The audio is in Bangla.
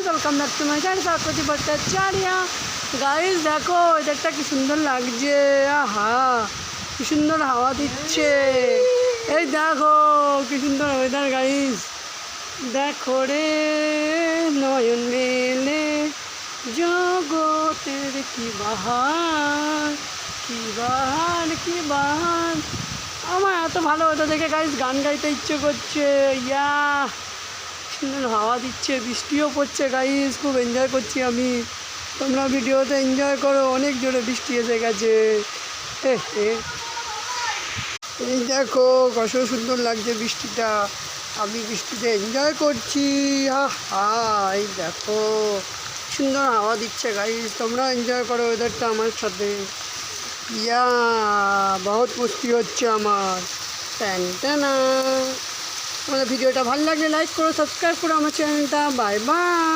Welcome back to my channel Kakati Bhattacharya. Guys দেখো ওয়েদারটা কি সুন্দর লাগছে, আহা কি সুন্দর হাওয়া দিচ্ছে। এই দেখো কি সুন্দর ওয়েদার গাইস, দেখো রে নয়ন মেলে জগতের কি বাহার, কি বাহার, কি বাহার। আমার এত ভালো ওয়েদার দেখে গাইস গান গাইতে ইচ্ছে করছে। ইয়া সুন্দর হাওয়া দিচ্ছে, বৃষ্টিও পড়ছে গাইস, খুব এনজয় করছি আমি। তোমরা ভিডিওতে এনজয় করো, অনেক জোরে বৃষ্টি এসে গেছে। এই দেখো কত সুন্দর লাগছে বৃষ্টিটা, আমি বৃষ্টিতে এনজয় করছি। এই দেখো সুন্দর হাওয়া দিচ্ছে গাইস, তোমরা এনজয় করো ওয়েদারটা আমার সাথে। ইয়া বহুত মস্তি হচ্ছে আমার। টানা আমাদের ভিডিওটা ভালো লাগলে লাইক করো, সাবস্ক্রাইব করো আমার চ্যানেলটা। Bye bye.